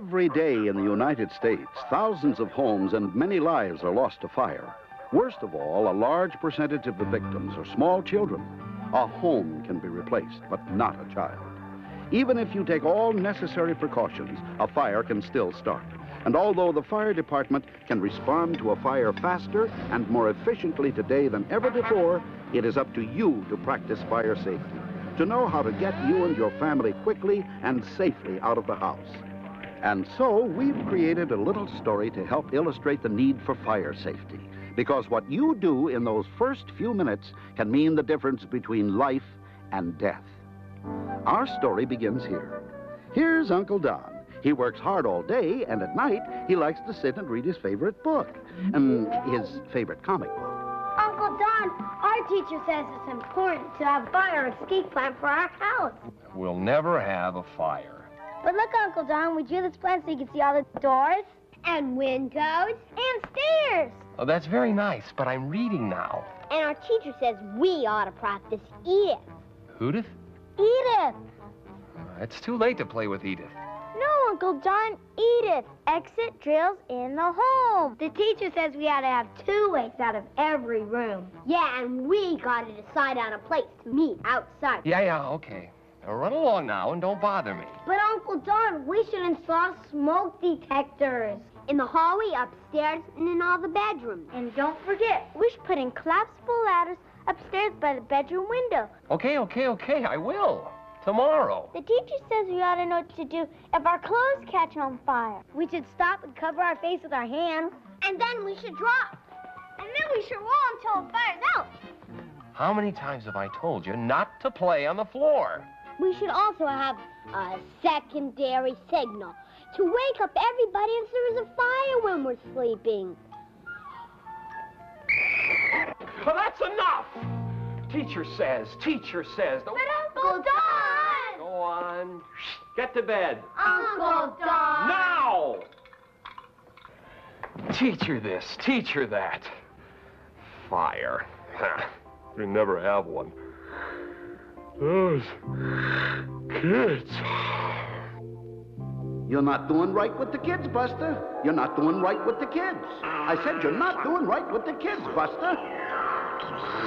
Every day in the United States, thousands of homes and many lives are lost to fire. Worst of all, a large percentage of the victims are small children. A home can be replaced, but not a child. Even if you take all necessary precautions, a fire can still start. And although the fire department can respond to a fire faster and more efficiently today than ever before, it is up to you to practice fire safety, to know how to get you and your family quickly and safely out of the house. And so we've created a little story to help illustrate the need for fire safety. Because what you do in those first few minutes can mean the difference between life and death. Our story begins here. Here's Uncle Don. He works hard all day, and at night, he likes to sit and read his favorite book. His favorite comic book. Uncle Don, our teacher says it's important to have a fire escape plan for our house. We'll never have a fire. But look, Uncle Don, we drew this plan so you can see all the doors and windows and stairs. Oh, that's very nice, but I'm reading now. And our teacher says we ought to practice Edith. Edith? Edith! It's too late to play with Edith. No, Uncle Don, Edith. Exit drills in the home. The teacher says we ought to have 2 ways out of every room. Yeah, and we got to decide on a place to meet outside. Yeah, okay. Now run along now and don't bother me. But Uncle Don, we should install smoke detectors. In the hallway, upstairs, and in all the bedrooms. And don't forget, we should put in collapsible ladders upstairs by the bedroom window. Okay, I will. Tomorrow. The teacher says we ought to know what to do if our clothes catch on fire. We should stop and cover our face with our hands. And then we should drop. And then we should roll until the fire's out. How many times have I told you not to play on the floor? We should also have a secondary signal to wake up everybody if there is a fire when we're sleeping. Well, that's enough! Teacher says. But Uncle Don! Go on. Get to bed. Uncle Don! Now! Teach her this, teach her that. Fire. We never have one. Those kids. You're not doing right with the kids, Buster. You're not doing right with the kids. I said you're not doing right with the kids, Buster.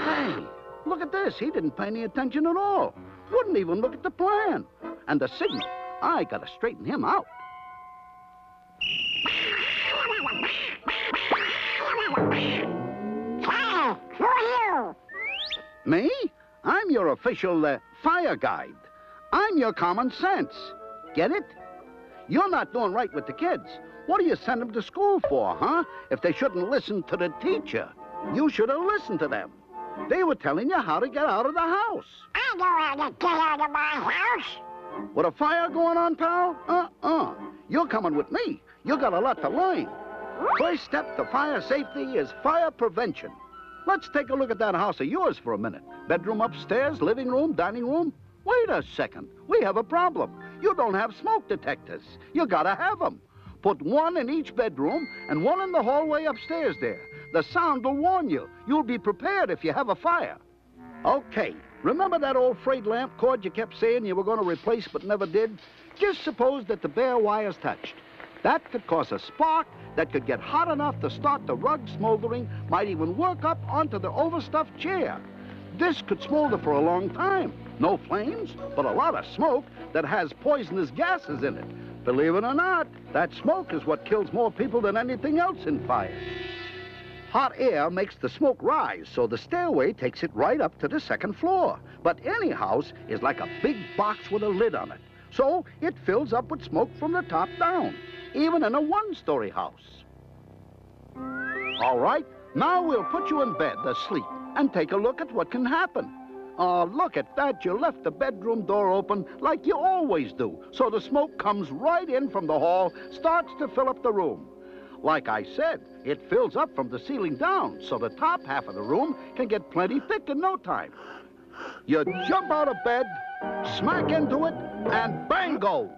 Hey, look at this. He didn't pay any attention at all. Wouldn't even look at the plan. And the signal. I gotta straighten him out. Hey, who are you? Me? I'm your official fire guide. I'm your common sense. Get it? You're not doing right with the kids. What do you send them to school for, huh? If they shouldn't listen to the teacher. You should have listened to them. They were telling you how to get out of the house. I know how to get out of my house. With a fire going on, pal? You're coming with me. You got a lot to learn. First step to fire safety is fire prevention. Let's take a look at that house of yours for a minute. Bedroom upstairs, living room, dining room. Wait a second. We have a problem. You don't have smoke detectors. You gotta have them. Put one in each bedroom and one in the hallway upstairs there. The sound will warn you. You'll be prepared if you have a fire. Okay. Remember that old frayed lamp cord you kept saying you were going to replace but never did? Just suppose that the bare wire's touched. That could cause a spark that could get hot enough to start the rug smoldering, might even work up onto the overstuffed chair. This could smolder for a long time. No flames, but a lot of smoke that has poisonous gases in it. Believe it or not, that smoke is what kills more people than anything else in fire. Hot air makes the smoke rise, so the stairway takes it right up to the second floor. But any house is like a big box with a lid on it. So it fills up with smoke from the top down, even in a one-story house. All right, now we'll put you in bed asleep and take a look at what can happen. Oh, look at that. You left the bedroom door open like you always do, so the smoke comes right in from the hall, starts to fill up the room. Like I said, it fills up from the ceiling down, so the top half of the room can get plenty thick in no time. You jump out of bed, smack into it, and bango!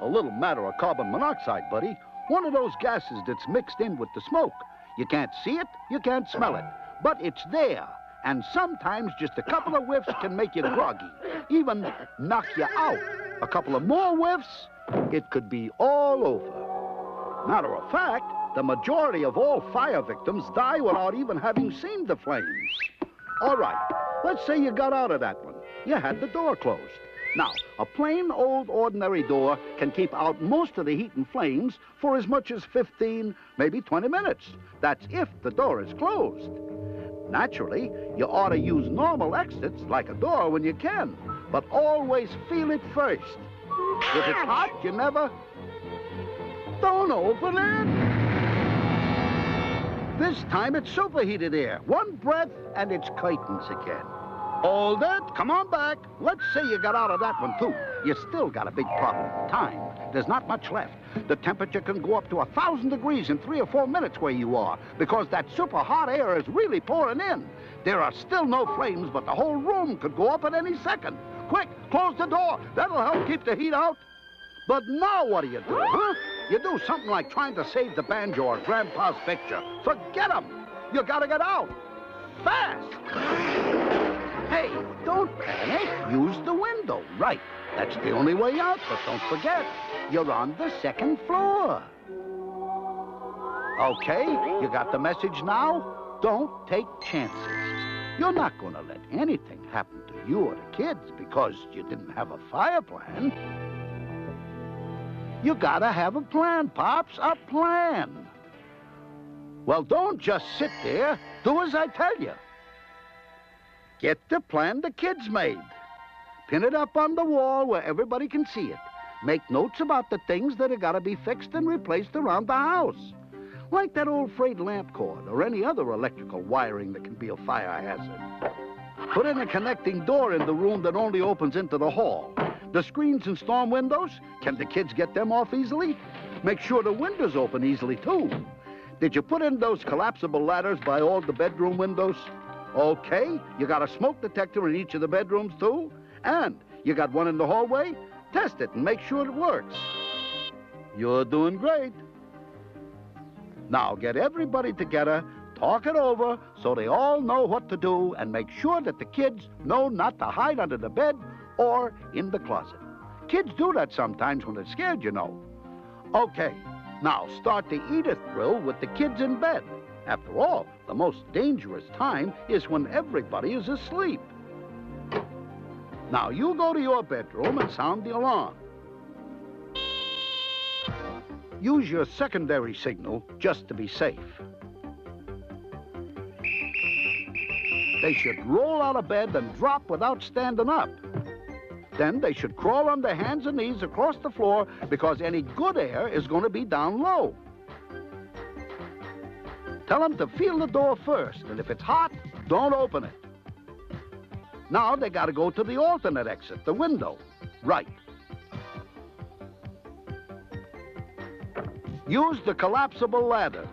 A little matter of carbon monoxide, buddy. One of those gases that's mixed in with the smoke. You can't see it, you can't smell it, but it's there. And sometimes just a couple of whiffs can make you groggy, even knock you out. A couple of more whiffs, it could be all over. Matter of fact, the majority of all fire victims die without even having seen the flames. All right, let's say you got out of that one. You had the door closed. Now, a plain old ordinary door can keep out most of the heat and flames for as much as 15, maybe 20 minutes. That's if the door is closed. Naturally, you ought to use normal exits like a door when you can, but always feel it first. If it's hot, you never... Don't open it! This time it's superheated air. One breath and it's curtains again. Hold it. Come on back. Let's say you got out of that one, too. You still got a big problem. Time. There's not much left. The temperature can go up to 1,000 degrees in 3 or 4 minutes where you are, because that super hot air is really pouring in. There are still no flames, but the whole room could go up at any second. Quick, close the door. That'll help keep the heat out. But now what do you do, huh? You do something like trying to save the banjo or Grandpa's picture. Forget them. You gotta get out. Fast. Hey, don't panic. Use the window. Right. That's the only way out, but don't forget, you're on the 2nd floor. Okay, you got the message now? Don't take chances. You're not going to let anything happen to you or the kids because you didn't have a fire plan. You gotta have a plan, Pops, a plan. Well, don't just sit there. Do as I tell you. Get the plan the kids made. Pin it up on the wall where everybody can see it. Make notes about the things that have got to be fixed and replaced around the house. Like that old frayed lamp cord or any other electrical wiring that can be a fire hazard. Put in a connecting door in the room that only opens into the hall. The screens and storm windows, can the kids get them off easily? Make sure the windows open easily, too. Did you put in those collapsible ladders by all the bedroom windows? Okay, you got a smoke detector in each of the bedrooms, too? And you got one in the hallway? Test it and make sure it works. You're doing great. Now get everybody together, talk it over so they all know what to do, and make sure that the kids know not to hide under the bed or in the closet. Kids do that sometimes when they're scared, you know. Okay, now start the Edith drill with the kids in bed. After all, the most dangerous time is when everybody is asleep. Now you go to your bedroom and sound the alarm. Use your secondary signal just to be safe. They should roll out of bed and drop without standing up. Then they should crawl on their hands and knees across the floor because any good air is going to be down low. Tell them to feel the door first, and if it's hot, don't open it. Now they got to go to the alternate exit, the window. Right. Use the collapsible ladder.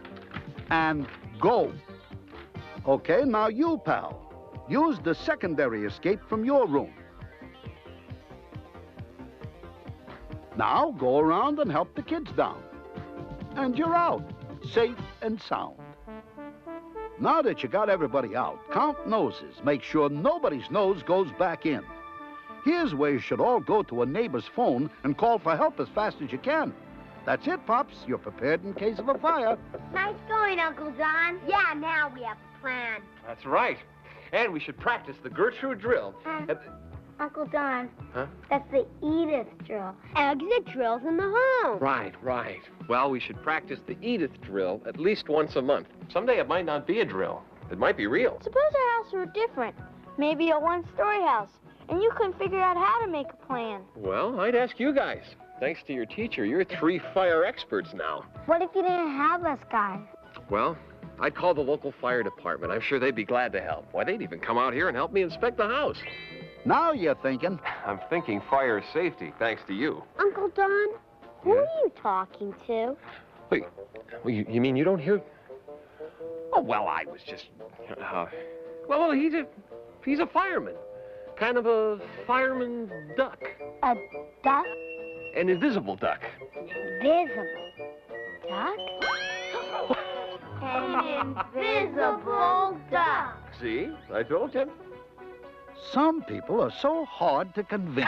And go. Okay, now you, pal. Use the secondary escape from your room. Now go around and help the kids down. And you're out, safe and sound. Now that you got everybody out, count noses. Make sure nobody's nose goes back in. Here's where you should all go to a neighbor's phone and call for help as fast as you can. That's it, Pops. You're prepared in case of a fire. Nice going, Uncle Don. Yeah, now we have a plan. That's right. And we should practice the Gertrude drill. Uncle Don. Huh? That's the Edith drill. Exit drills in the home. Right. Well, we should practice the Edith drill at least once a month. Someday it might not be a drill. It might be real. Suppose our house were different. Maybe a one-story house. And you couldn't figure out how to make a plan. Well, I'd ask you guys. Thanks to your teacher, you're 3 fire experts now. What if you didn't have us guys? Well, I'd call the local fire department. I'm sure they'd be glad to help. Why, they'd even come out here and help me inspect the house. Now you're thinking. I'm thinking fire safety, thanks to you. Uncle Don, who are you talking to? Wait, well, you mean you don't hear? Oh, well, I was just... well, he's a fireman. Kind of a fireman duck. A duck? An invisible duck. Invisible duck? An invisible duck. See? I told you. Some people are so hard to convince.